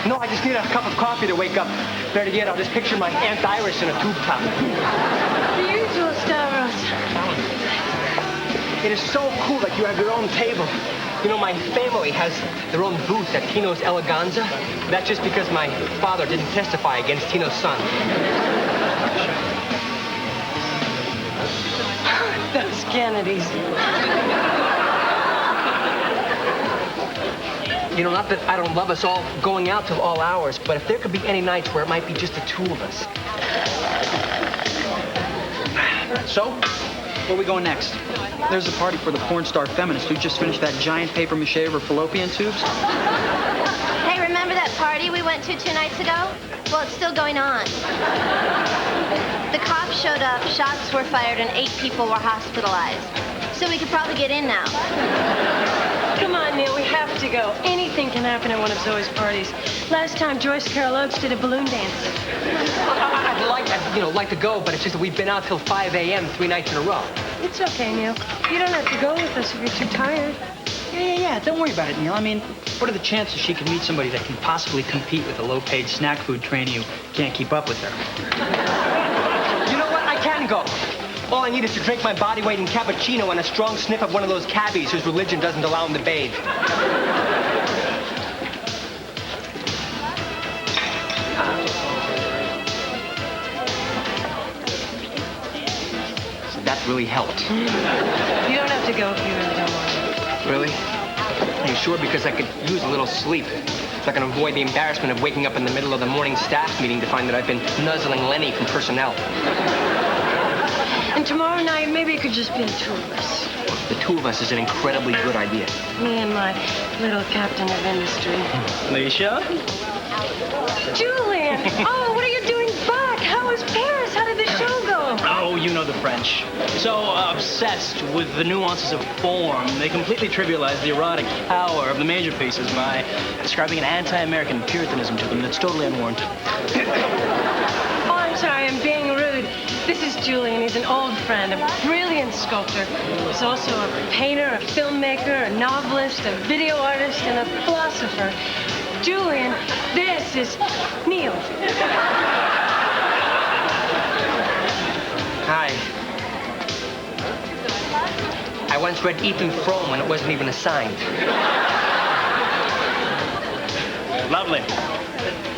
No, I just need a cup of coffee to wake up. Better yet, I'll just picture my Aunt Iris in a tube top. The usual, Stavros. It is so cool that you have your own table. You know, my family has their own booth at Tino's Eleganza. That's just because my father didn't testify against Tino's son. Those Kennedys. You know, not that I don't love us all going out till all hours, but if there could be any nights where it might be just the two of us. So, where are we going next? There's a party for the porn star feminist who just finished that giant paper mache of her fallopian tubes. Hey, remember that party we went to 2 nights ago? Well, it's still going on. The cops showed up, shots were fired, and 8 people were hospitalized. So we could probably get in now. Come on, Neil, we have to go. Anything can happen at one of Zoe's parties. Last time, Joyce Carol Oates did a balloon dance. I'd like to go, but it's just that we've been out till 5 a.m. 3 nights in a row. It's okay, Neil. You don't have to go with us if you're too tired. Yeah. Don't worry about it, Neil. I mean, what are the chances she can meet somebody that can possibly compete with a low-paid snack food trainee who can't keep up with her? You know what? I can go. All I need is to drink my body weight in cappuccino and a strong sniff of one of those cabbies whose religion doesn't allow them to bathe. So that really helped. You don't have to go if you really don't want to. Really? Are you sure? Because I could use a little sleep. So I can avoid the embarrassment of waking up in the middle of the morning staff meeting to find that I've been nuzzling Lenny from personnel. And tomorrow night, maybe it could just be the two of us. The two of us is an incredibly good idea. Me and my little captain of industry. Alicia? Julian! Oh, what are you doing back? How was Paris? How did the show go? Oh, you know the French. So obsessed with the nuances of form, they completely trivialize the erotic power of the major pieces by describing an anti-American puritanism to them that's totally unwarranted. Oh, I'm sorry, I'm being rude. This is Julian. He's an old friend, a brilliant sculptor. He's also a painter, a filmmaker, a novelist, a video artist, and a philosopher. Julian, this is Neil. Hi. I once read Ethan Frome when it wasn't even assigned. Lovely.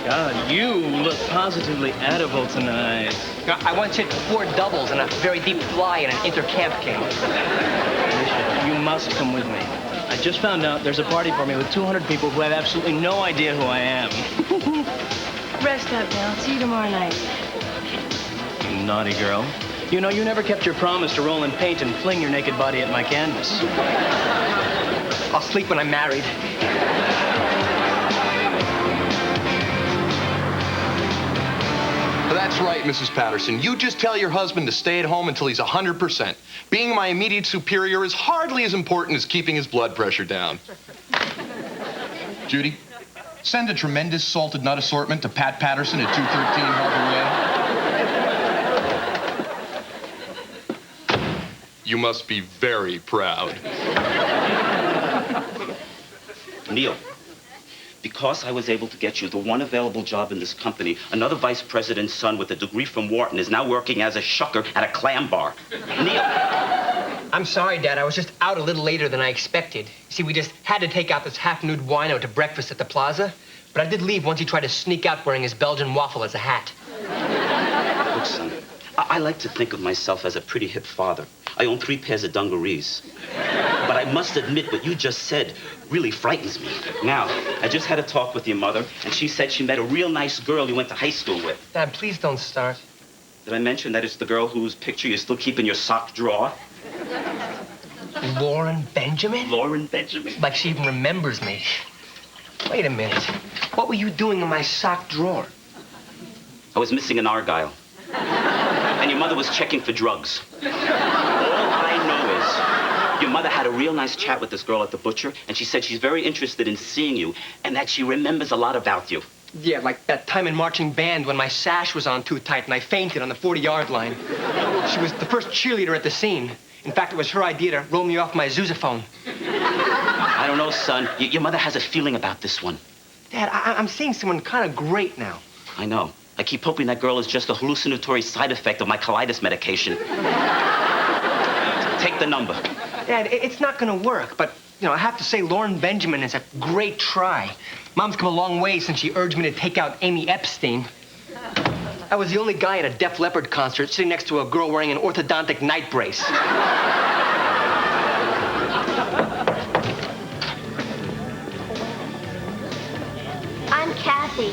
God, you look positively edible tonight. I once hit 4 doubles and a very deep fly in an inter-camp game. Alicia, you must come with me. I just found out there's a party for me with 200 people who have absolutely no idea who I am. Rest up, Neil. See you tomorrow night. You naughty girl. You know, you never kept your promise to roll in paint and fling your naked body at my canvas. I'll sleep when I'm married. That's right, Mrs. Patterson. You just tell your husband to stay at home until he's 100%. Being my immediate superior is hardly as important as keeping his blood pressure down. Judy, send a tremendous salted nut assortment to Pat Patterson at 213 Harbor Way. You must be very proud. Neil, Because I was able to get you the one available job in this company, another vice president's son with a degree from Wharton is now working as a shucker at a clam bar. Neil. I'm sorry, Dad. I was just out a little later than I expected. You see, we just had to take out this half-nude wino to breakfast at the plaza. But I did leave once he tried to sneak out wearing his Belgian waffle as a hat. Look, son, I like to think of myself as a pretty hip father. I own 3 pairs of dungarees. But I must admit what you just said really frightens me. Now, I just had a talk with your mother, and she said she met a real nice girl you went to high school with. Dad, please don't start. Did I mention that it's the girl whose picture you still keep in your sock drawer? Lauren Benjamin? Lauren Benjamin? Like she even remembers me. Wait a minute. What were you doing in my sock drawer? I was missing an Argyle. And your mother was checking for drugs. All I know is your mother had a real nice chat with this girl at the butcher, and she said she's very interested in seeing you, and that she remembers a lot about you. Yeah, like that time in marching band when my sash was on too tight and I fainted on the 40-yard line. She was the first cheerleader at the scene. In fact, it was her idea to roll me off my sousaphone. I don't know, son. Your mother has a feeling about this one. Dad, I'm seeing someone kind of great now. I know. I keep hoping that girl is just a hallucinatory side effect of my colitis medication. Take the number. Dad, it's not going to work, but, you know, I have to say Lauren Benjamin is a great try. Mom's come a long way since she urged me to take out Amy Epstein. I was the only guy at a Def Leppard concert sitting next to a girl wearing an orthodontic night brace. I'm Kathy.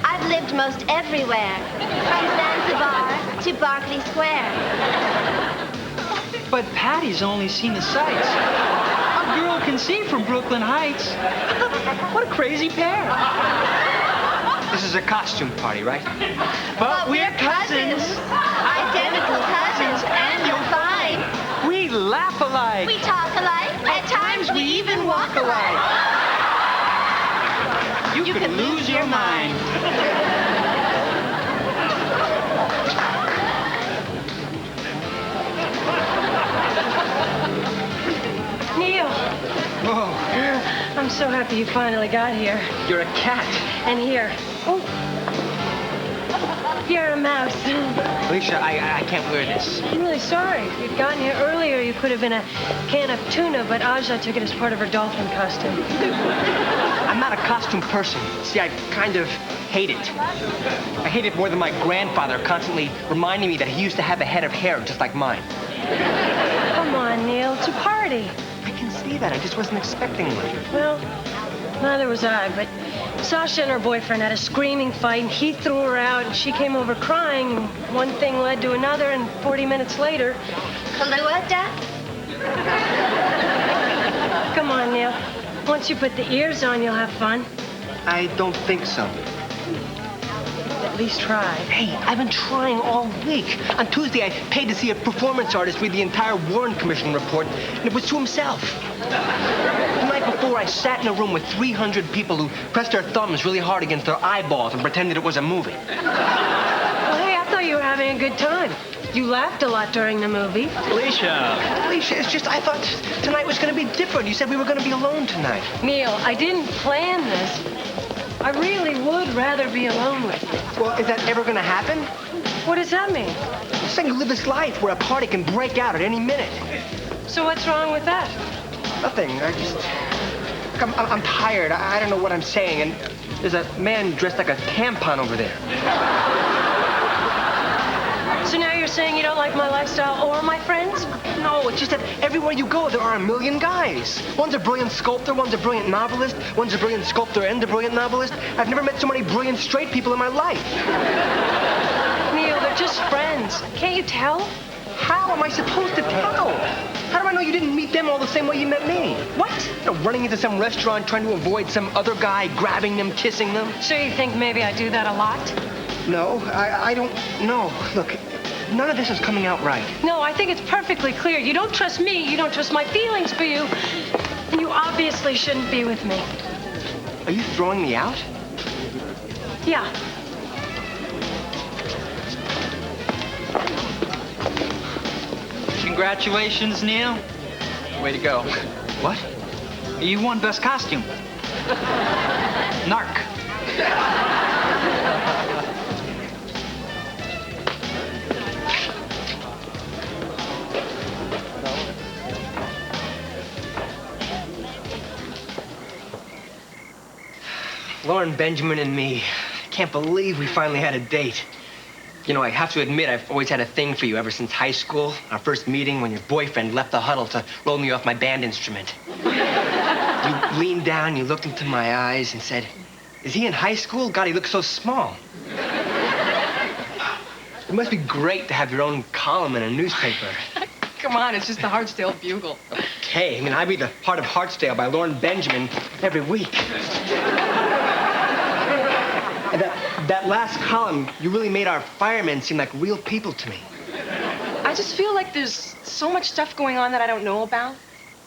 I've lived most everywhere, from Zanzibar to Berkeley Square. But Patty's only seen the sights. A girl can see from Brooklyn Heights. What a crazy pair. This is a costume party, right? But we're cousins. Identical cousins, and you'll find We laugh alike. we talk alike. At times we even walk alike. You could lose your mind. Neil, Oh, I'm so happy you finally got here. you're a cat. And here. Oh. You're a mouse. Alicia, I can't wear this. I'm really sorry. If you'd gotten here earlier, you could have been a can of tuna, but Aja took it as part of her dolphin costume. I'm not a costume person. See, I kind of hate it. I hate it more than my grandfather constantly reminding me that he used to have a head of hair just like mine. Come on, Neil. It's a party. I can see that. I just wasn't expecting one. Well, neither was I, but Sasha and her boyfriend had a screaming fight, and he threw her out, and she came over crying, and one thing led to another, and 40 minutes later... Kaluata? Come on, Neil. Once you put the ears on, you'll have fun. I don't think so. At least try. Hey, I've been trying all week. On Tuesday, I paid to see a performance artist read the entire Warren Commission report, and it was to himself. The night before, I sat in a room with 300 people who pressed their thumbs really hard against their eyeballs and pretended it was a movie. Well, hey, I thought you were having a good time. You laughed a lot during the movie. Alicia. Alicia, it's just I thought tonight was going to be different. You said we were going to be alone tonight. Neil, I didn't plan this. I really would rather be alone with you. Well, is that ever going to happen? What does that mean? I'm saying you live this life where a party can break out at any minute. So what's wrong with that? Nothing. I just... Look, I'm tired. I don't know what I'm saying. And there's a man dressed like a tampon over there. So now you're saying you don't like my lifestyle or my friends? No, it's just that everywhere you go, there are a million guys. One's a brilliant sculptor, one's a brilliant novelist, one's a brilliant sculptor and a brilliant novelist. I've never met so many brilliant straight people in my life. Neil, they're just friends. Can't you tell? How am I supposed to tell? How do I know you didn't meet them all the same way you met me? What? You know, running into some restaurant, trying to avoid some other guy, grabbing them, kissing them? So you think maybe I do that a lot? No, I don't know. Look, none of this is coming out right. No, I think it's perfectly clear. You don't trust me. You don't trust my feelings for you. And you obviously shouldn't be with me. Are you throwing me out? Yeah. Congratulations, Neil. Way to go. What? You won Best Costume. Narc. Lauren Benjamin and me. I can't believe we finally had a date. You know, I have to admit, I've always had a thing for you ever since high school. Our first meeting when your boyfriend left the huddle to roll me off my band instrument. You leaned down, you looked into my eyes and said, "Is he in high school? God, he looks so small." It must be great to have your own column in a newspaper. Come on, it's just the Hartsdale Bugle. Okay, I mean, I read The Heart of Hartsdale by Lauren Benjamin every week. And that last column, you really made our firemen seem like real people to me. I just feel like there's so much stuff going on that I don't know about.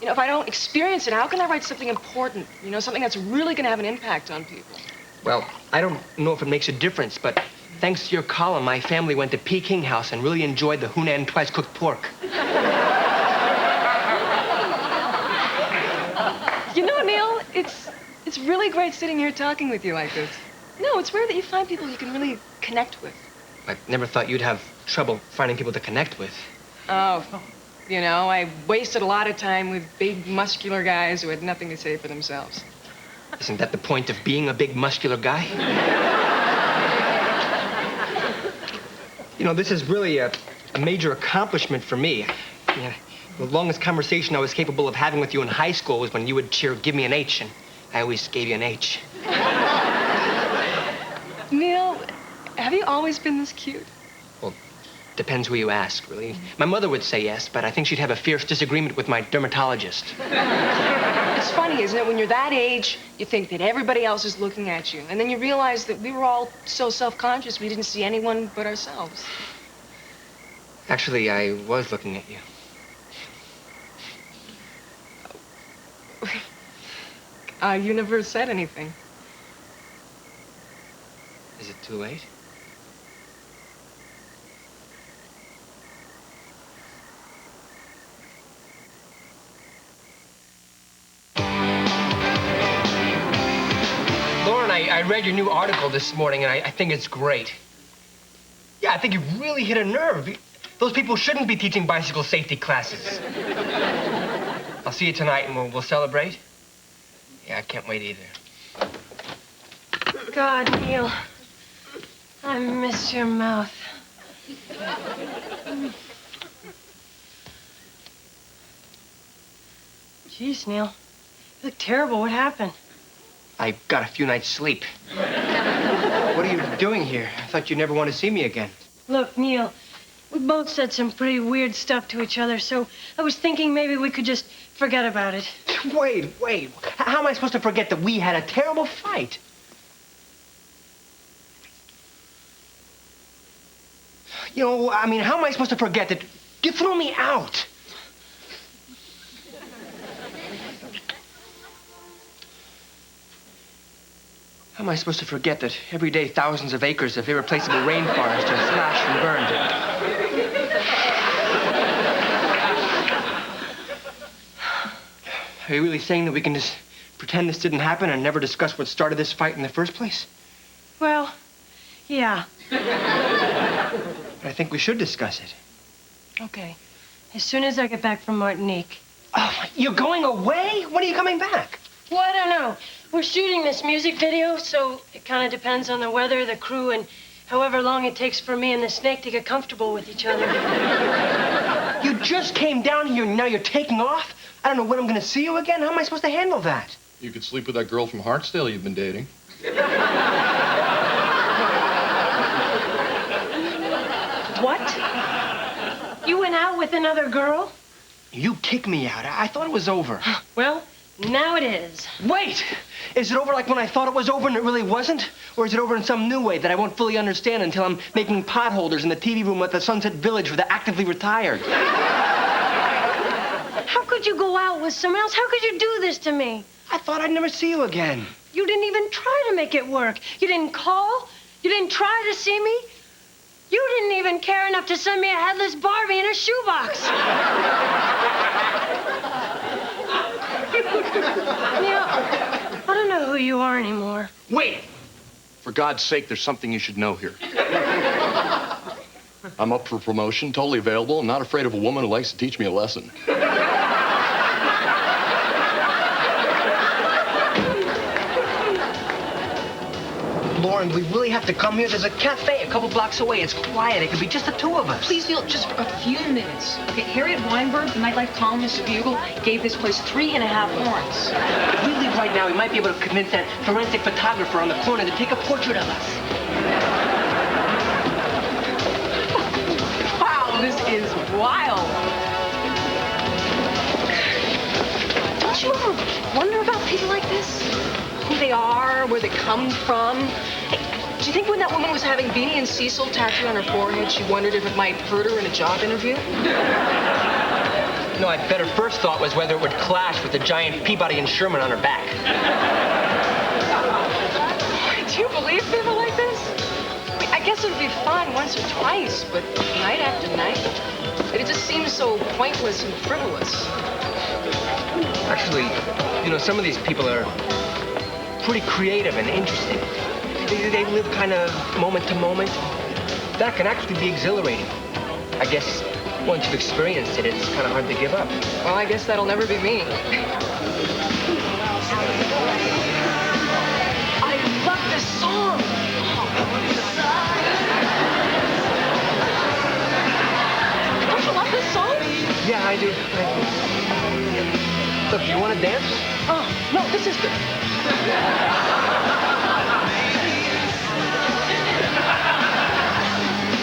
You know, if I don't experience it, how can I write something important? You know, something that's really going to have an impact on people. Well, I don't know if it makes a difference, but thanks to your column, my family went to Peking House and really enjoyed the Hunan twice-cooked pork. You know, Neil, it's really great sitting here talking with you like this. No, it's rare that you find people you can really connect with. I never thought you'd have trouble finding people to connect with. Oh, you know, I wasted a lot of time with big, muscular guys who had nothing to say for themselves. Isn't that the point of being a big, muscular guy? You know, this is really a major accomplishment for me. Yeah, the longest conversation I was capable of having with you in high school was when you would cheer, "Give me an H," and I always gave you an H. Neil, have you always been this cute? Well, depends who you ask, really. My mother would say yes, but I think she'd have a fierce disagreement with my dermatologist. It's funny, isn't it? When you're that age, you think that everybody else is looking at you. And then you realize that we were all so self-conscious we didn't see anyone but ourselves. Actually, I was looking at you. You never said anything. Is it too late? Lauren, I read your new article this morning, and I think it's great. Yeah, I think you really hit a nerve. Those people shouldn't be teaching bicycle safety classes. I'll see you tonight, and we'll celebrate. Yeah, I can't wait either. God, Neil, I miss your mouth. Jeez, Neil, you look terrible. What happened? I got a few nights' sleep. What are you doing here? I thought you'd never want to see me again. Look, Neil, we both said some pretty weird stuff to each other, so I was thinking maybe we could just forget about it. Wait. How am I supposed to forget that we had a terrible fight? You know, I mean, how am I supposed to forget that you threw me out? How am I supposed to forget that every day thousands of acres of irreplaceable rainforest are slashed and burned? Are you really saying that we can just pretend this didn't happen and never discuss what started this fight in the first place? Well, yeah. But I think we should discuss it. Okay. As soon as I get back from Martinique. Oh, you're going away? When are you coming back? Well, I don't know. We're shooting this music video, so it kind of depends on the weather, the crew, and however long it takes for me and the snake to get comfortable with each other. You just came down here and now you're taking off? I don't know when I'm going to see you again. How am I supposed to handle that? You could sleep with that girl from Hartsdale you've been dating. What? You went out with another girl? You kicked me out. I thought it was over. Well, now it is. Wait! Is it over like when I thought it was over and it really wasn't? Or is it over in some new way that I won't fully understand until I'm making potholders in the TV room at the Sunset Village for the actively retired? How could you go out with someone else? How could you do this to me? I thought I'd never see you again. You didn't even try to make it work. You didn't call. You didn't try to see me. You didn't even care enough to send me a headless Barbie in a shoebox. Neil, I don't know who you are anymore. Wait! For God's sake, there's something you should know here. I'm up for promotion, totally available, and not afraid of a woman who likes to teach me a lesson. Lauren, we really have to come here. There's a cafe a couple blocks away. It's quiet. It could be just the two of us. Please, Neil, just for a few minutes. Okay, Harriet Weinberg, the nightlife columnist at Bugle, gave this place 3.5 horns. If we leave right now, we might be able to convince that forensic photographer on the corner to take a portrait of us. Wow, this is wild. Don't you ever wonder about people like this? Who they are, where they come from? Hey, do you think when that woman was having Beanie and Cecil tattooed on her forehead, she wondered if it might hurt her in a job interview? No, I bet her first thought was whether it would clash with the giant Peabody and Sherman on her back. Do you believe people like this? I mean, I guess it would be fun once or twice, but night after night, it just seems so pointless and frivolous. Actually, you know, some of these people are pretty creative and interesting. They live kind of moment to moment. That can actually be exhilarating. I guess once you've experienced it, it's kind of hard to give up. Well, I guess that'll never be me. I love this song. Don't you love this song? Yeah, I do. Look, you want to dance? Oh, no, this is good.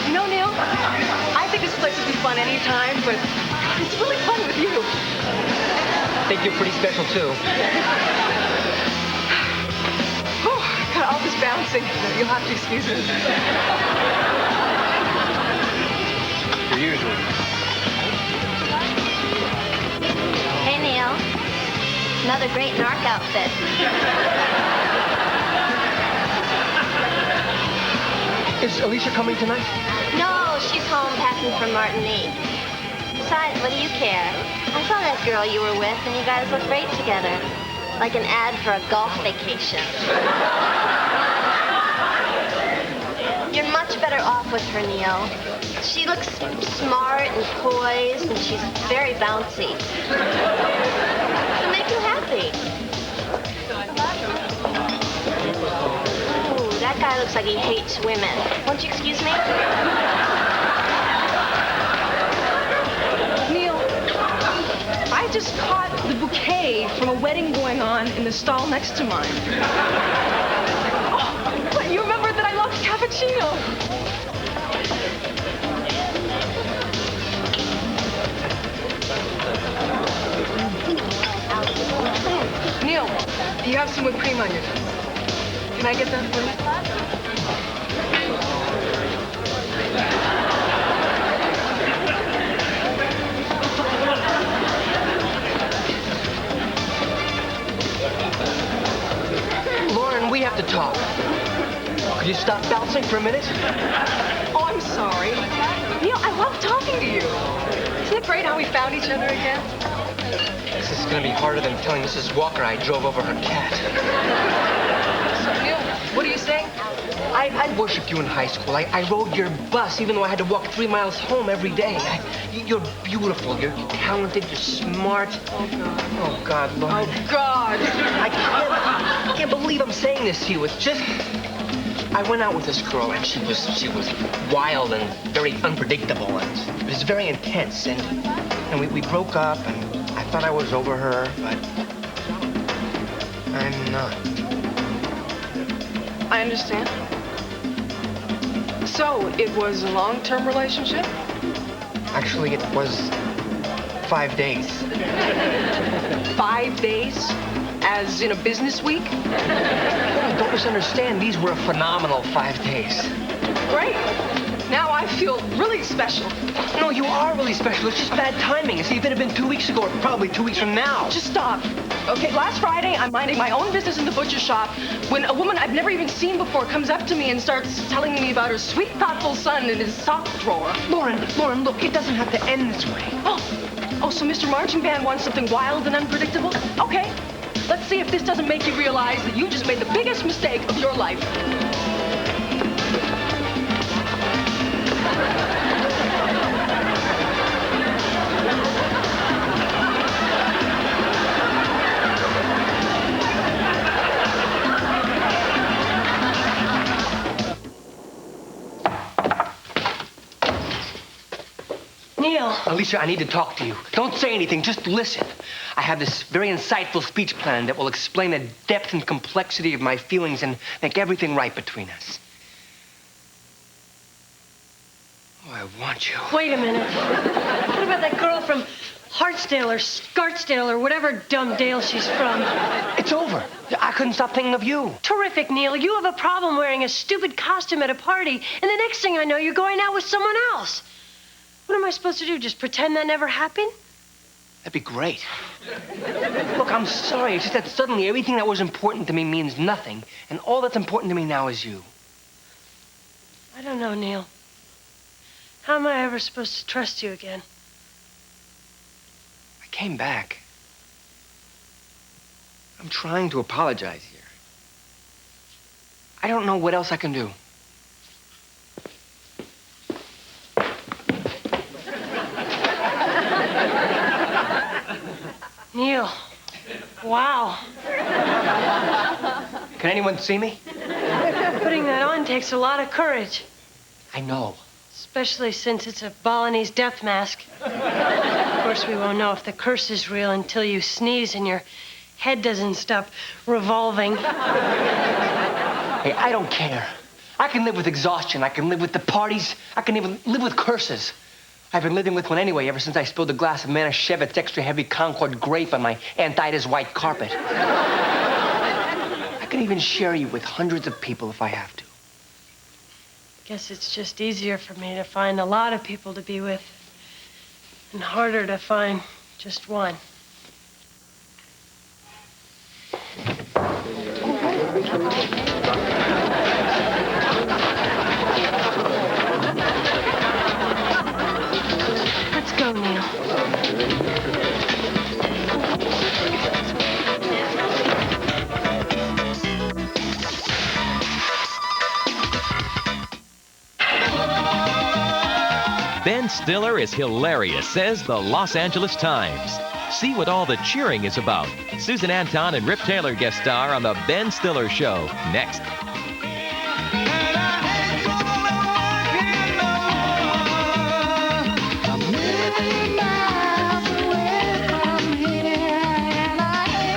You know, Neil, I think this place would be fun anytime, but it's really fun with you. I think you're pretty special, too. Oh, got all this bouncing. You'll have to excuse me. Your usual. Hey, Neil. Another great narc outfit. Is Alicia coming tonight? No, she's home packing from Martinique. Besides, what do you care? I saw that girl you were with, and you guys look great together. Like an ad for a golf vacation. You're much better off with her, Neil. She looks smart and poised, and she's very bouncy. It'll make you happy. Ooh, that guy looks like he hates women. Won't you excuse me? Neil, I just caught the bouquet from a wedding going on in the stall next to mine. Oh, but you remember that I loved cappuccino. Neil, you have some whipped cream on your tongue. Can I get that for you? Lauren, we have to talk. Could you stop bouncing for a minute? Oh, I'm sorry. Neil, I love talking to you. Isn't it great how we found each other again? This is going to be harder than telling Mrs. Walker I drove over her cat. So, Neil, what do you say? I worshipped you in high school. I rode your bus, even though I had to walk 3 miles home every day. You're beautiful. You're talented. You're smart. Oh, God. Oh, God, Lauren. Oh, God. I can't believe I'm saying this to you. It's just... I went out with this girl, and she was wild and very unpredictable, and it was very intense. And we broke up, and I thought I was over her, but I'm not. I understand. So, it was a long-term relationship? Actually, it was 5 days. 5 days? As in a business week? No, don't misunderstand. These were a phenomenal 5 days. Great. Now I feel really special. No, you are really special. It's just bad timing. See, if it had been 2 weeks ago, or probably 2 weeks from now. Just stop. Okay, last Friday, I'm minding my own business in the butcher shop when a woman I've never even seen before comes up to me and starts telling me about her sweet, thoughtful son in his sock drawer. Lauren, look, it doesn't have to end this way. Oh, so Mr. Marching Band wants something wild and unpredictable? Okay. Let's see if this doesn't make you realize that you just made the biggest mistake of your life. Neil. Alicia, I need to talk to you. Don't say anything, just listen. I have this very insightful speech plan that will explain the depth and complexity of my feelings and make everything right between us. Oh, I want you. Wait a minute. What about that girl from Hartsdale or Scartsdale or whatever dumb dale she's from? It's over. I couldn't stop thinking of you. Terrific, Neil. You have a problem wearing a stupid costume at a party, and the next thing I know, you're going out with someone else. What am I supposed to do? Just pretend that never happened? That'd be great. Look, I'm sorry. It's just that suddenly everything that was important to me means nothing, and all that's important to me now is you. I don't know, Neil. How am I ever supposed to trust you again? I came back. I'm trying to apologize here. I don't know what else I can do. Neil, wow. Can anyone see me? Putting that on takes a lot of courage. I know. Especially since it's a Balinese death mask. Of course, we won't know if the curse is real until you sneeze and your head doesn't stop revolving. Hey, I don't care. I can live with exhaustion. I can live with the parties. I can even live with curses. I've been living with one anyway ever since I spilled a glass of Manischewitz extra heavy Concord grape on my Antitas white carpet. I can even share you with hundreds of people if I have to. Guess it's just easier for me to find a lot of people to be with and harder to find just one. Let's go, Neil. Ben Stiller is hilarious, says the Los Angeles Times. See what all the cheering is about. Susan Anton and Rip Taylor guest star on The Ben Stiller Show next.